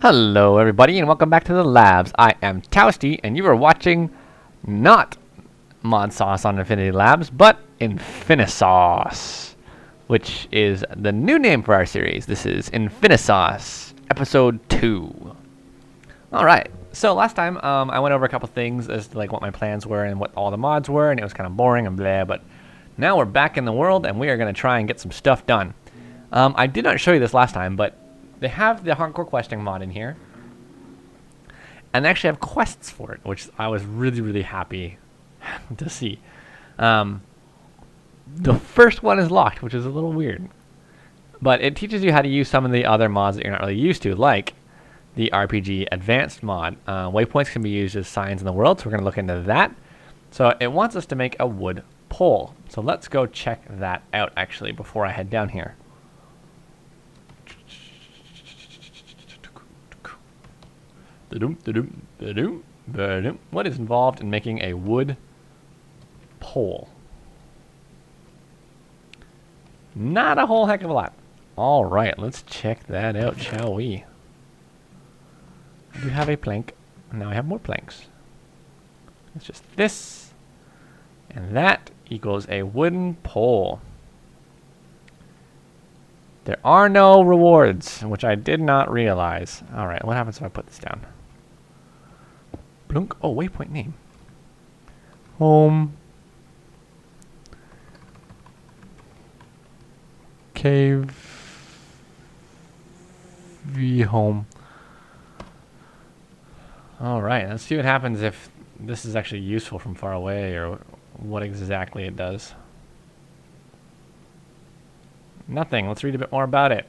Hello everybody and welcome back to the labs. I am Toasty and you are watching not Modsauce on Infinity Labs, but InfiniSauce, which is the new name for our series. This is InfiniSauce, episode 2. Alright, so last time I went over a couple things as to like what my plans were and what all the mods were, and it was kind of boring and blah, but now we're back in the world and we are going to try and get some stuff done. I did not show you this last time, but they have the Honk questing mod in here, and they actually have quests for it, which I was really happy to see. The first one is locked, which is a little weird, but it teaches you how to use some of the other mods that you're not really used to, like the RPG Advanced mod. Waypoints can be used as signs in the world, so we're going to look into that. So it wants us to make a wood pole, so let's go check that out actually before I head down here. What is involved in making a wood pole? Not a whole heck of a lot. Alright, let's check that out, shall we? I do have a plank. Now I have more planks. It's just this. And that equals a wooden pole. There are no rewards, which I did not realize. Alright, what happens if I put this down? Blunk. Oh, waypoint name. Home. Cave. V home. Alright, let's see what happens if this is actually useful from far away, or what exactly it does. Nothing. Let's read a bit more about it.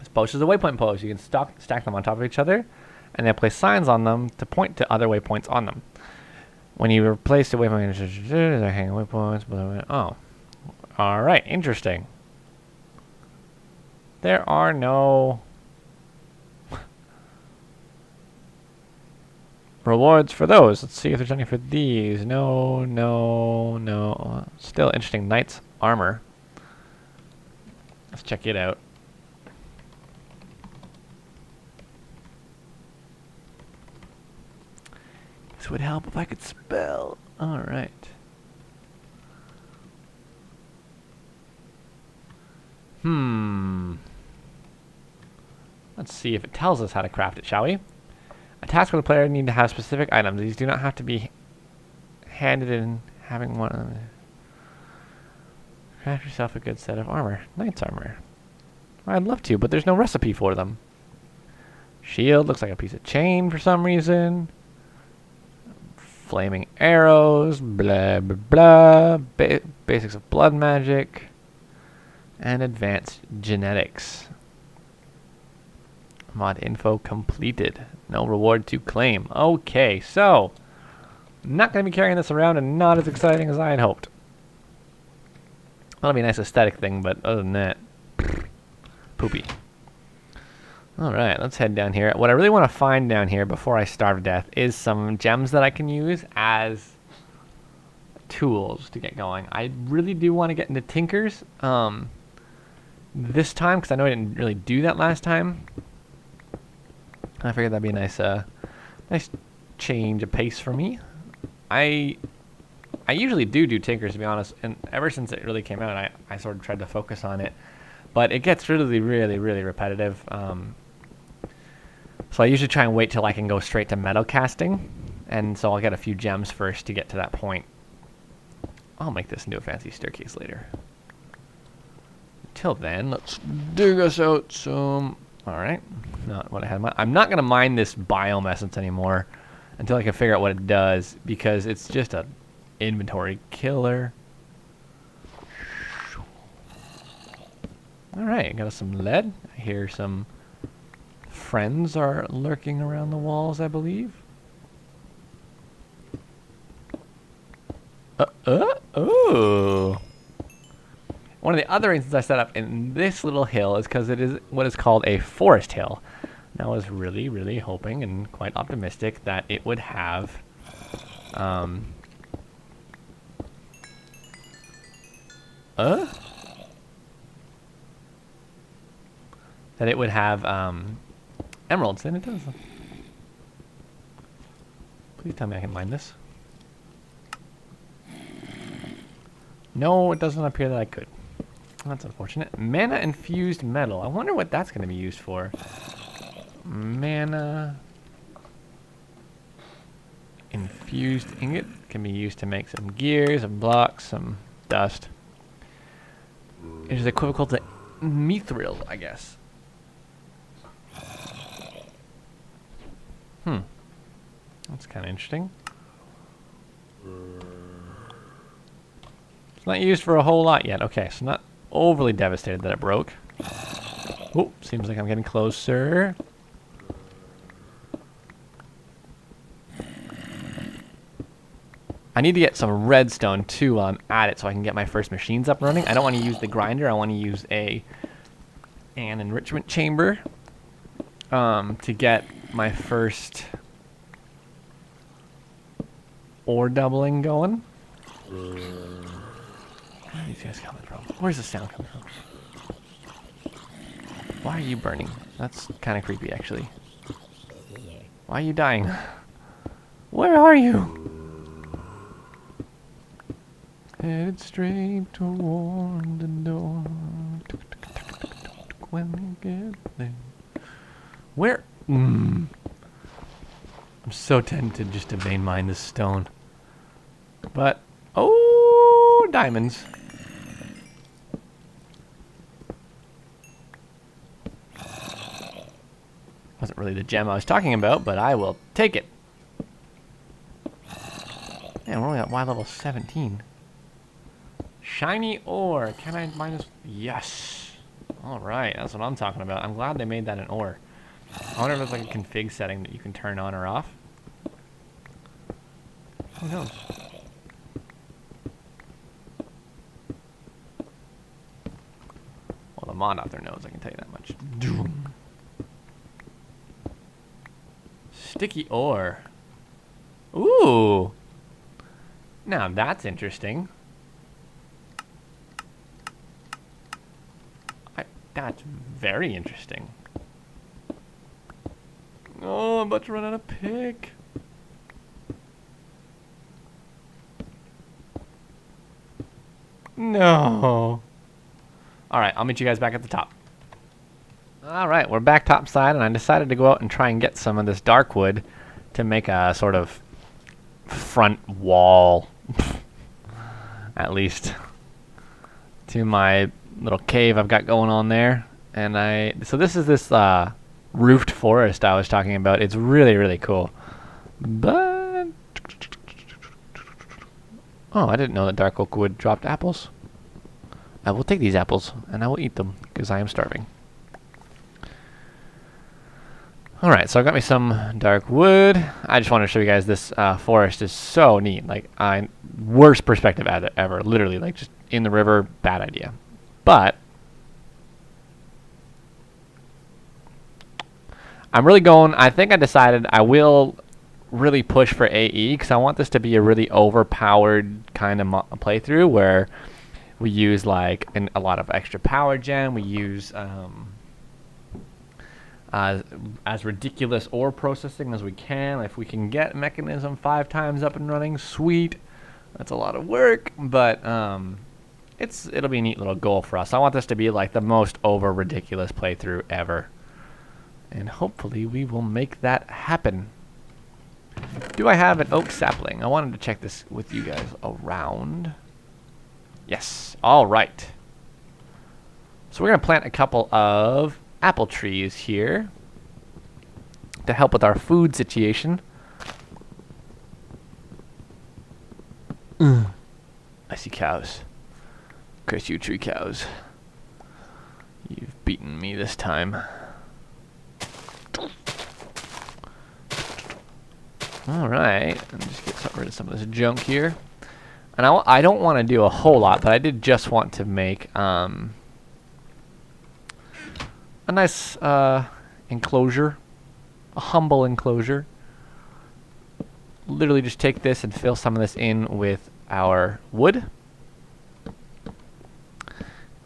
This post is a waypoint post. You can stack them on top of each other, and then place signs on them to point to other waypoints on them. When you replace the waypoint, they're hanging waypoints. Oh, all right. Interesting. There are no rewards for those. Let's see if there's any for these. No. Still interesting. Knight's armor. Let's check it out. This would help if I could spell. Alright. Let's see if it tells us how to craft it, shall we? A task where the player need to have specific items. These do not have to be handed in having one of them. Craft yourself a good set of armor. Knight's armor. I'd love to, but there's no recipe for them. Shield looks like a piece of chain for some reason. Flaming arrows. Blah, blah, blah. Basics of blood magic. And advanced genetics. Mod info completed. No reward to claim. Okay, so not going to be carrying this around, and not as exciting as I had hoped. That'll be a nice aesthetic thing, but other than that, poopy. Alright, let's head down here. What I really want to find down here before I starve to death is some gems that I can use as tools to get going. I really do want to get into Tinkers this time, because I know I didn't really do that last time. I figured that'd be a nice change of pace for me. I usually do Tinkers, to be honest, and ever since it really came out, I sort of tried to focus on it. But it gets really repetitive. So I usually try and wait till I can go straight to metal casting, and so I'll get a few gems first to get to that point. I'll make this into a fancy staircase later. Till then, let's dig us out some... Alright, not what I had in mind. I'm not going to mine this biome essence anymore until I can figure out what it does, because it's just a inventory killer. Alright, got us some lead. I hear some friends are lurking around the walls, I believe. Oh. One of the other reasons I set up in this little hill is because it is what is called a forest hill. And I was really hoping and quite optimistic that it would have emeralds, and it does. Please tell me I can mine this. No, it doesn't appear that I could. That's unfortunate. Mana infused metal. I wonder what that's going to be used for. Mana infused ingot can be used to make some gear, some blocks, some dust. It is equivocal to mithril, I guess. That's kind of interesting. It's not used for a whole lot yet. Okay, so not overly devastated that it broke. Oh, seems like I'm getting closer. I need to get some redstone too while I'm at it so I can get my first machines up and running. I don't want to use the grinder. I want to use an enrichment chamber to get my first ore doubling going. Where are these guys coming from? Where's the sound coming from? Why are you burning? That's kind of creepy, actually. Why are you dying? Where are you? Headed straight toward the door. When we get there. Where? I'm so tempted just to vein mine this stone. But, oh, diamonds. Wasn't really the gem I was talking about, but I will take it. Man, we're only at Y level 17. Shiny ore. Can I mine this? Yes. Alright, that's what I'm talking about. I'm glad they made that an ore. I wonder if there's like a config setting that you can turn on or off. Who knows? Well, the mod out there knows, I can tell you that much. Sticky ore. Ooh. Now that's interesting. That's very interesting. Oh, I'm about to run out of pick. No. Alright, I'll meet you guys back at the top. Alright, we're back topside, and I decided to go out and try and get some of this dark wood to make a sort of front wall, at least, to my little cave I've got going on there. And so this is this roofed forest I was talking about. It's really, really cool. But oh, I didn't know that dark oak wood dropped apples. I will take these apples and I will eat them because I am starving. Alright, so I got me some dark wood. I just wanted to show you guys this forest is so neat. Like, worst perspective ever. Literally, like, just in the river, bad idea. But I'm really going, I think I decided I will really push for AE because I want this to be a really overpowered kind of playthrough where we use like a lot of extra power gen. We use as ridiculous ore processing as we can. If we can get mechanism 5 times up and running, sweet. That's a lot of work, but it'll be a neat little goal for us. I want this to be like the most over ridiculous playthrough ever. And hopefully we will make that happen. Do I have an oak sapling? I wanted to check this with you guys around. Yes. All right. So we're going to plant a couple of apple trees here to help with our food situation. I see cows. Curse you, tree cows. You've beaten me this time. Alright, and just get rid of some of this junk here. And I don't want to do a whole lot, but I did just want to make a nice enclosure. A humble enclosure. Literally just take this and fill some of this in with our wood.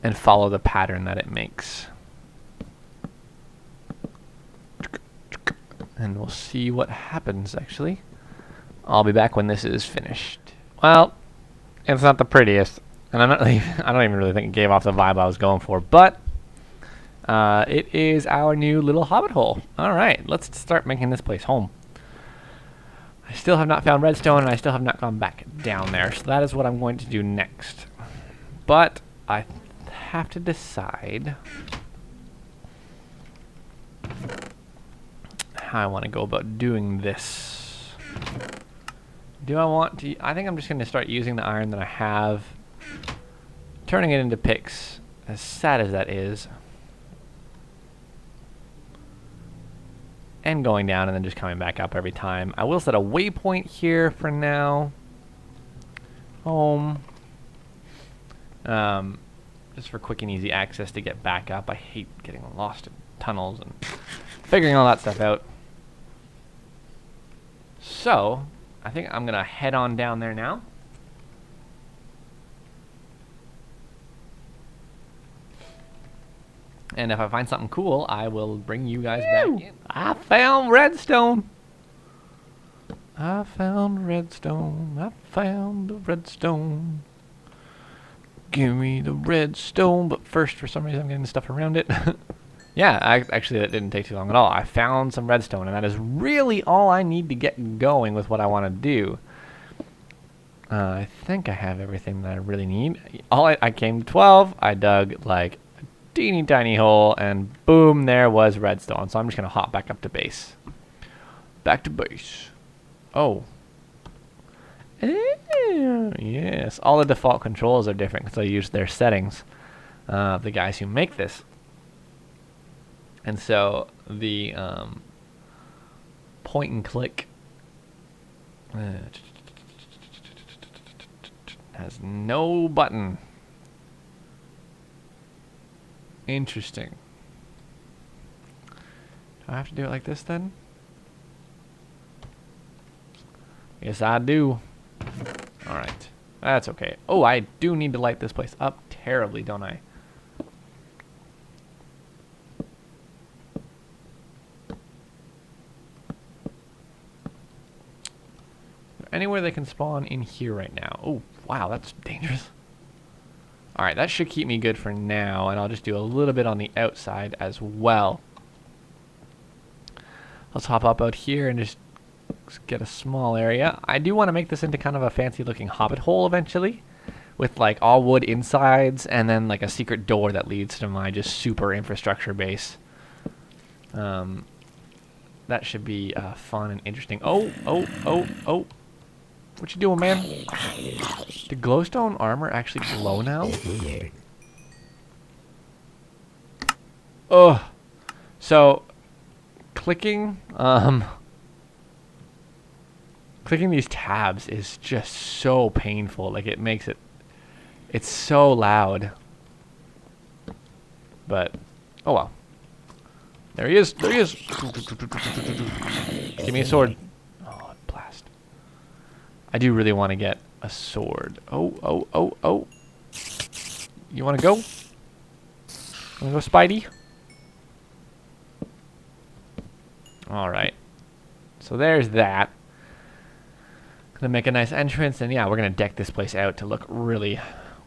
And follow the pattern that it makes. And we'll see what happens, actually. I'll be back when this is finished. Well, it's not the prettiest. And I don't even really think it gave off the vibe I was going for. But it is our new little Hobbit Hole. Alright, let's start making this place home. I still have not found redstone, and I still have not gone back down there. So that is what I'm going to do next. But I have to decide how I want to go about doing this. Do I want to... I think I'm just going to start using the iron that I have, turning it into picks, as sad as that is, and going down and then just coming back up every time. I will set a waypoint here for now. Home. Just for quick and easy access to get back up. I hate getting lost in tunnels and figuring all that stuff out. So, I think I'm going to head on down there now. And if I find something cool, I will bring you guys back in. I found redstone. I found redstone. I found the redstone. Give me the redstone. But first, for some reason, I'm getting stuff around it. Yeah, actually, that didn't take too long at all. I found some redstone, and that is really all I need to get going with what I want to do. I think I have everything that I really need. I came to 12. I dug like a teeny tiny hole, and boom, there was redstone. So I'm just going to hop back up to base. Back to base. Oh. Yes, all the default controls are different because I use their settings of the guys who make this. And so the point and click has no button. Interesting. Do I have to do it like this then? Yes, I do. Alright. That's okay. Oh, I do need to light this place up terribly, don't I? Anywhere they can spawn in here right now. Oh, wow, that's dangerous. Alright, that should keep me good for now, and I'll just do a little bit on the outside as well. Let's hop up out here and just get a small area. I do want to make this into kind of a fancy looking Hobbit Hole eventually, with like all wood insides and then like a secret door that leads to my just super infrastructure base. That should be fun and interesting. Oh. What you doing, man? Did glowstone armor actually glow now? Ugh. So, clicking these tabs is just so painful. Like, it makes it... It's so loud. But, oh well. There he is. There he is. Give me a sword. Oh, blast. I do really want to get a sword. Oh. You want to go? Want to go, Spidey? Alright. So there's that. Gonna make a nice entrance, and yeah, we're gonna deck this place out to look really,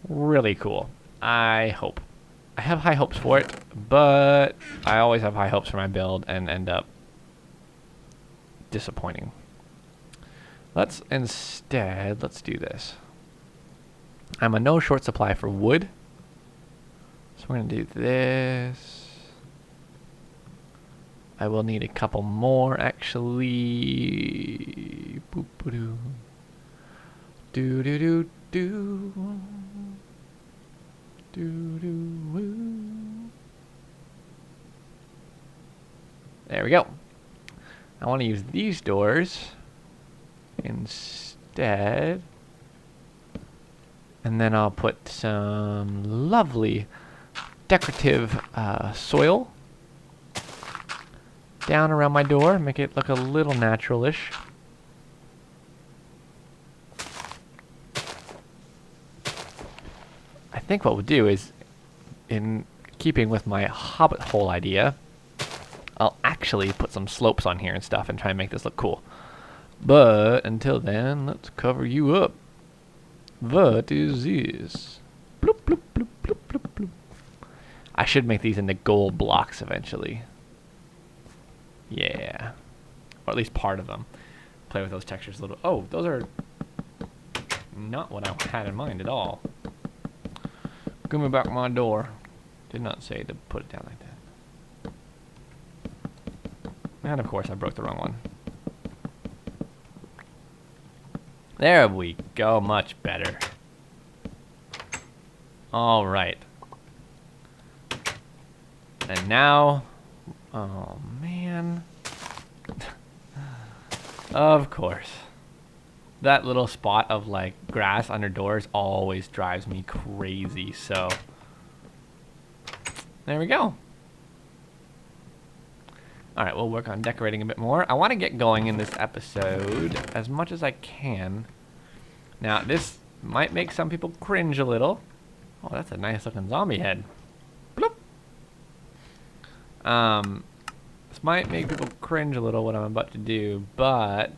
really cool. I hope. I have high hopes for it, but I always have high hopes for my build and end up disappointing. Let's do this. I'm a no short supply for wood, so we're gonna do this. I will need a couple more actually. Boop doo. Do do do do. Do do woo. There we go. I want to use these doors instead. And then I'll put some lovely decorative soil down around my door, make it look a little natural-ish. I think what we'll do is, in keeping with my Hobbit Hole idea, I'll actually put some slopes on here and stuff and try and make this look cool. But until then, let's cover you up. What is this? Bloop, bloop, bloop, bloop, bloop, bloop. I should make these into gold blocks eventually. Yeah. Or at least part of them. Play with those textures a little. Oh, those are not what I had in mind at all. Give me back my door. Did not say to put it down like that. And of course I broke the wrong one. There we go, much better. Alright. And now, oh man. Of course. That little spot of like grass under doors always drives me crazy, so there we go. Alright, we'll work on decorating a bit more. I want to get going in this episode as much as I can. Now, this might make some people cringe a little. Oh, that's a nice looking zombie head. Bloop. This might make people cringe a little what I'm about to do, but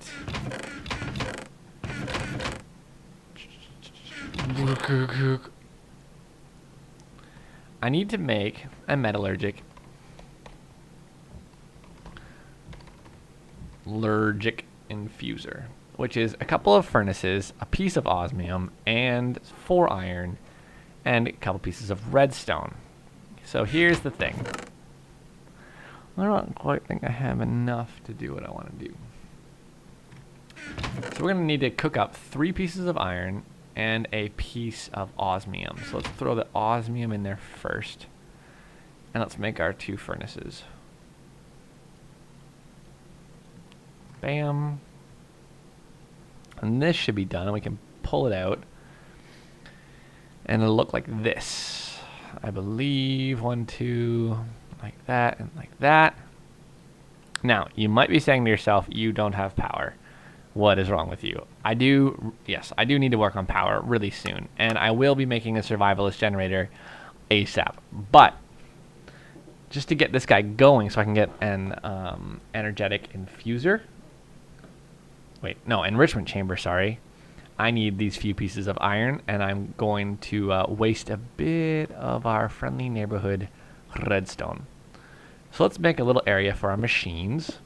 I need to make a metallurgic infuser, which is a couple of furnaces, a piece of osmium, and 4 iron, and a couple pieces of redstone. So here's the thing. I don't quite think I have enough to do what I want to do. So we're going to need to cook up 3 pieces of iron and a piece of osmium. So let's throw the osmium in there first. And let's make our 2 furnaces. Bam. And this should be done, and we can pull it out. And it'll look like this. I believe 1, 2, like that, and like that. Now, you might be saying to yourself, you don't have power. What is wrong with you? I do, yes, I do need to work on power really soon. And I will be making a Survivalist Generator ASAP. But just to get this guy going so I can get an energetic infuser. Wait, no, Enrichment Chamber, sorry. I need these few pieces of iron, and I'm going to waste a bit of our friendly neighborhood redstone. So let's make a little area for our machines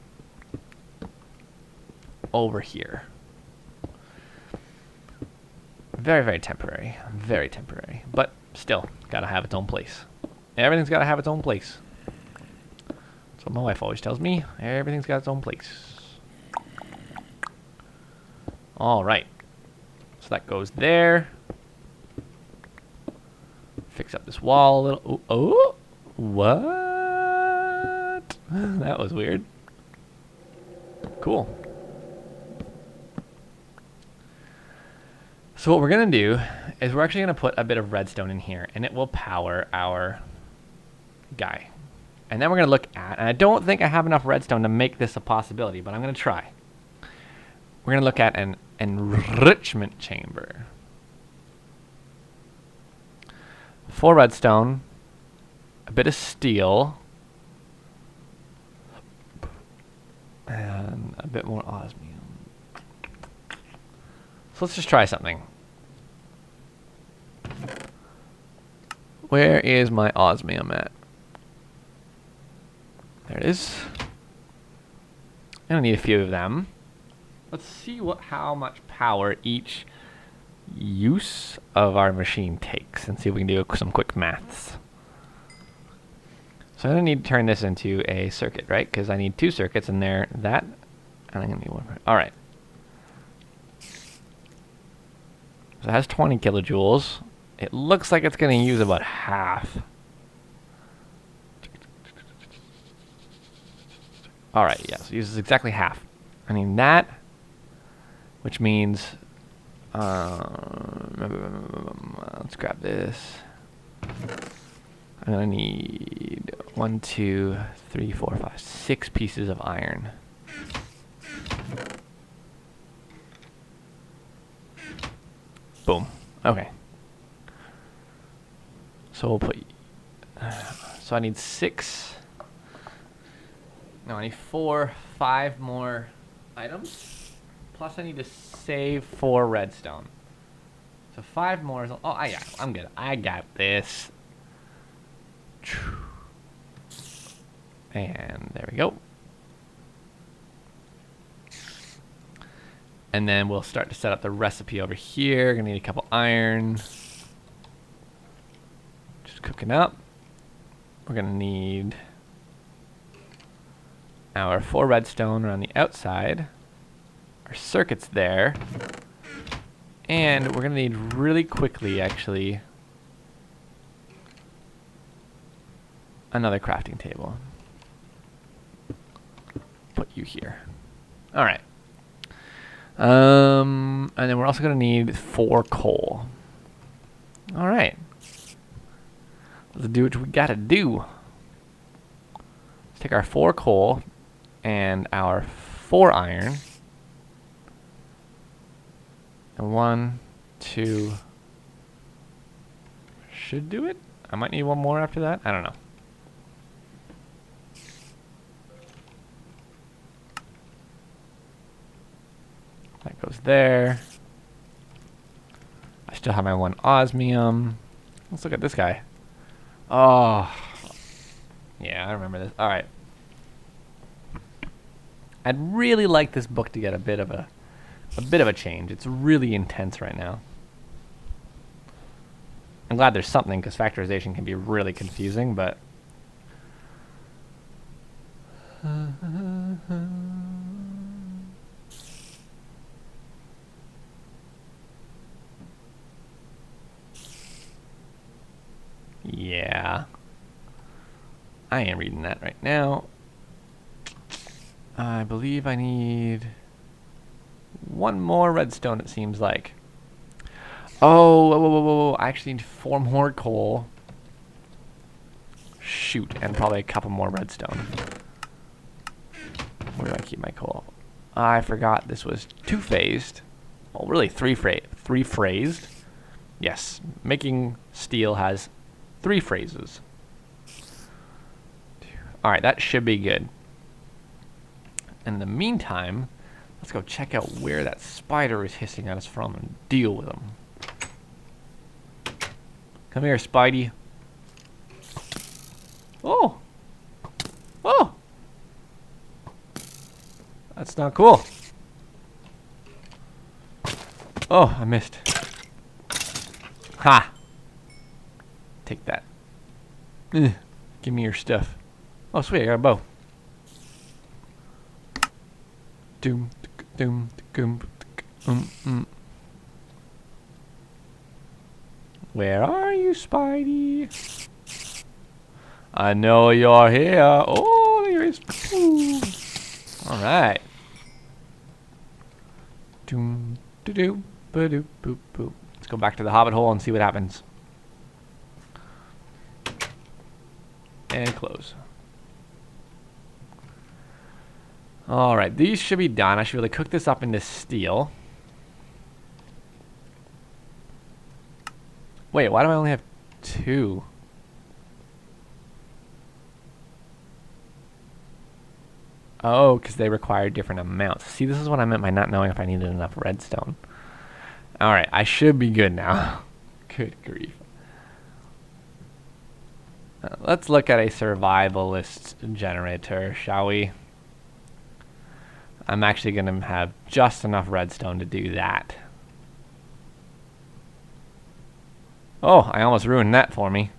over here. Very, very temporary. Very temporary. But still, gotta have its own place. Everything's gotta have its own place. That's what my wife always tells me. Everything's got its own place. Alright. So that goes there. Fix up this wall a little. Oh, what? That was weird. Cool. So what we're going to do is we're actually going to put a bit of redstone in here, and it will power our guy. And then we're going to look at, and I don't think I have enough redstone to make this a possibility, but I'm going to try. We're going to look at an Enrichment Chamber. 4 redstone, a bit of steel, and a bit more osmium. So let's just try something. Where is my osmium at? There it is. I'm gonna need a few of them. Let's see how much power each use of our machine takes, and see if we can do some quick maths. So I'm gonna need to turn this into a circuit, right? Because I need 2 circuits, and there, that, and I'm gonna need 1. All right. So it has 20 kilojoules. It looks like it's going to use about half. All right, yes, it uses exactly half. I need that, which means, let's grab this. I'm going to need 1, 2, 3, 4, 5, 6 pieces of iron. Boom. Okay. So we'll put. So I need 6 No, I need 5 more items. Plus I need to save 4 redstone. So 5 more is... Oh, I'm good. I got this. And there we go. And then we'll start to set up the recipe over here. Gonna need a couple iron. Just cooking up. We're gonna need our 4 redstone around the outside. Our circuit's there. And we're gonna need really quickly, actually, another crafting table. Put you here. All right. And then we're also gonna need 4 coal. All right. Let's do what we gotta do. Let's take our 4 coal and our 4 iron. And 1, 2. Should do it. I might need 1 more after that. I don't know. That goes there. I still have my 1 osmium. Let's look at this guy. Oh. Yeah, I remember this. All right. I'd really like this book to get a bit of a change. It's really intense right now. I'm glad there's something, because factorization can be really confusing, but yeah. I am reading that right now. I believe I need 1 more redstone, it seems like. Oh, whoa. I actually need 4 more coal. Shoot, and probably a couple more redstone. Where do I keep my coal? I forgot this was 2-phased. Well, really 3-phased. Yes, making steel has 3 phases. Alright, that should be good. In the meantime, let's go check out where that spider is hissing at us from and deal with him. Come here, Spidey. Oh! Oh! That's not cool. Oh, I missed. Ha! Take that. Give me your stuff. Oh, sweet, I got a bow. Doom, doom, doom, Where are you, Spidey? I know you're here. Oh, there is. All right. Doom, doo, doo, ba, doo, boop, boop. Let's go back to the Hobbit Hole and see what happens. And close. Alright, these should be done. I should really cook this up into steel. Wait, why do I only have 2? Oh, because they require different amounts. See, this is what I meant by not knowing if I needed enough redstone. Alright, I should be good now. Good grief. Let's look at a survivalist generator, shall we? I'm actually going to have just enough redstone to do that. Oh, I almost ruined that for me.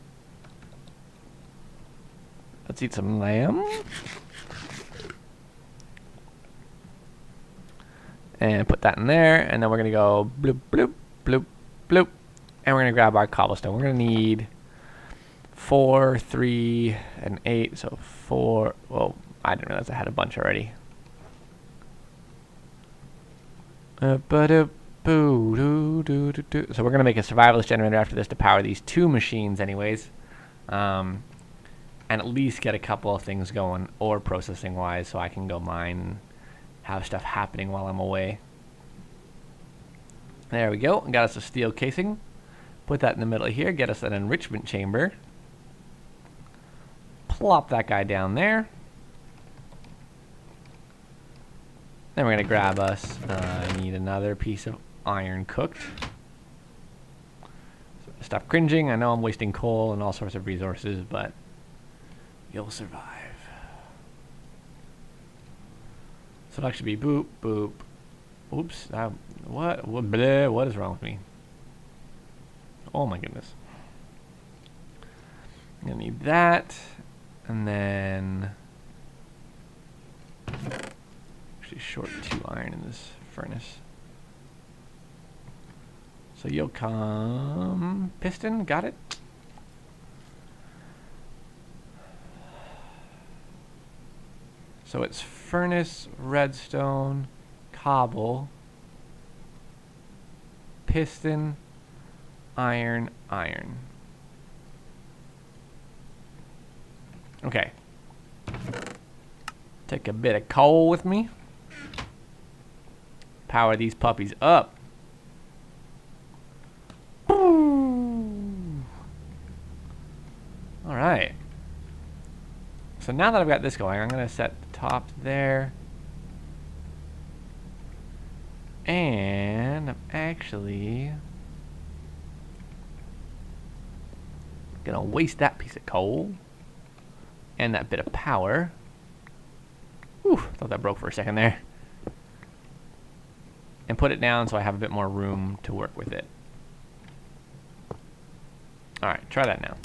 Let's eat some lamb. And put that in there. And then we're going to go bloop, bloop, bloop, bloop. And we're going to grab our cobblestone. We're going to need 4, 3, and 8. So 4. Well, I didn't realize I had a bunch already. So we're going to make a survivalist generator after this to power these 2 machines anyways. And at least get a couple of things going, ore processing wise, so I can go mine and have stuff happening while I'm away. There we go. Got us a steel casing. Put that in the middle here. Get us an enrichment chamber. Plop that guy down there. Then we're gonna grab us. I need another piece of iron cooked. So stop cringing. I know I'm wasting coal and all sorts of resources, but you'll survive. So it'll actually be boop, boop. Oops. What bleh, what is wrong with me? Oh my goodness. I'm gonna need that. And then actually short 2 iron in this furnace. So you'll come piston, got it? So it's furnace, redstone, cobble, piston, iron, iron. Okay. Take a bit of coal with me. Power these puppies up. Alright. So now that I've got this going, I'm going to set the top there. And I'm actually going to waste that piece of coal and that bit of power. Whew, thought that broke for a second there. And put it down so I have a bit more room to work with it. Alright, try that now.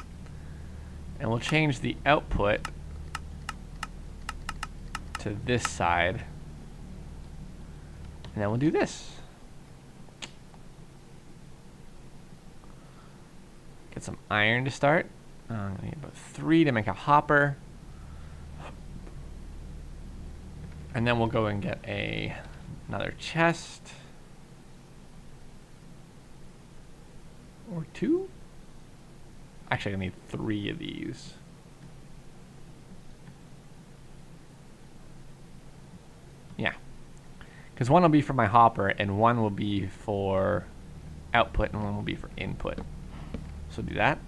And we'll change the output to this side. And then we'll do this. Get some iron to start. I'm going to need about 3 to make a hopper. And then we'll go and get another chest. Or 2? Actually, I need 3 of these. Yeah. Because 1 will be for my hopper, and 1 will be for output, and 1 will be for input. So do that.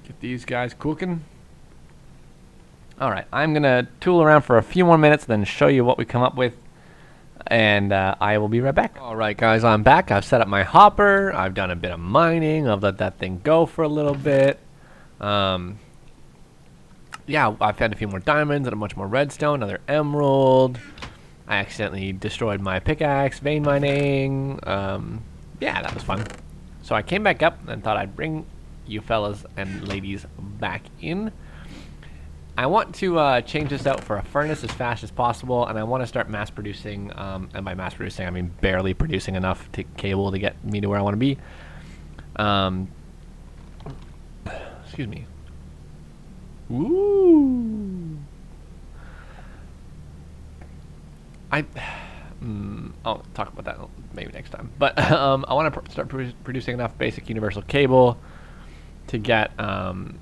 Get these guys cooking. Alright, I'm going to tool around for a few more minutes, then show you what we come up with. And I will be right back. Alright guys, I'm back. I've set up my hopper. I've done a bit of mining. I've let that thing go for a little bit. Yeah, I've found a few more diamonds and a bunch more redstone, another emerald. I accidentally destroyed my pickaxe, vein mining. Yeah, that was fun. So I came back up and thought I'd bring you fellas and ladies back in. I want to change this out for a furnace as fast as possible, and I want to start mass producing, and by mass producing I mean barely producing enough cable to get me to where I want to be. Excuse me. Woo! I'll talk about that maybe next time. But I want to start producing enough basic universal cable to get let's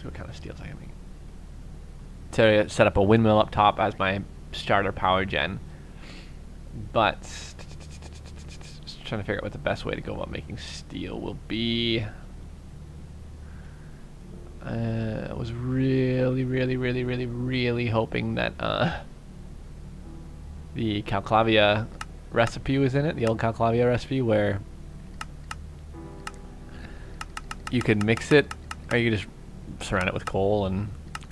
see what kind of steels I can make. To set up a windmill up top as my starter power gen. But just trying to figure out what the best way to go about making steel will be. I was really hoping that the Calclavia recipe was in it, the old Calclavia recipe, where you could mix it, or you could just surround it with coal and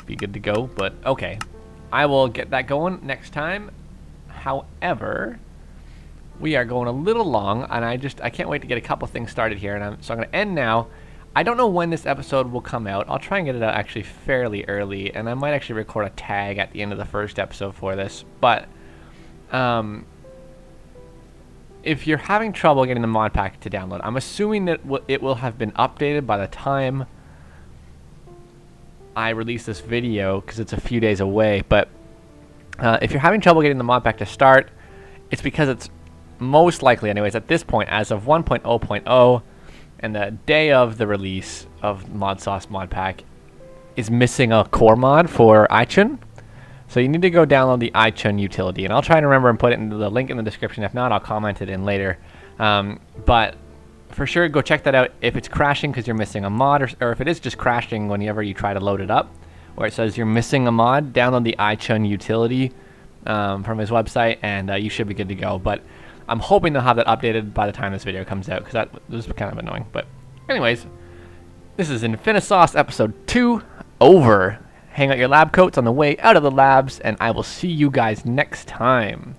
be good to go. But okay, I will get that going next time. However, we are going a little long, and I can't wait to get a couple things started here, and so I'm going to end now. I don't know when this episode will come out. I'll try and get it out actually fairly early, and I might actually record a tag at the end of the first episode for this. But if you're having trouble getting the mod pack to download, I'm assuming that it will have been updated by the time I release this video, because it's a few days away. But if you're having trouble getting the mod pack to start, it's because it's most likely, anyways, at this point, as of 1.0.0, and the day of the release of Modsauce mod pack is missing a core mod for iChun. So you need to go download the iChun utility, and I'll try and remember and put it into the link in the description. If not, I'll comment it in later. But for sure, go check that out if it's crashing because you're missing a mod, or if it is just crashing whenever you try to load it up. where it says you're missing a mod, download the iChun utility from his website, and you should be good to go. But I'm hoping they'll have that updated by the time this video comes out, because that was kind of annoying. But anyways, this is InfiniSauce episode 2 over. Hang out your lab coats on the way out of the labs, and I will see you guys next time.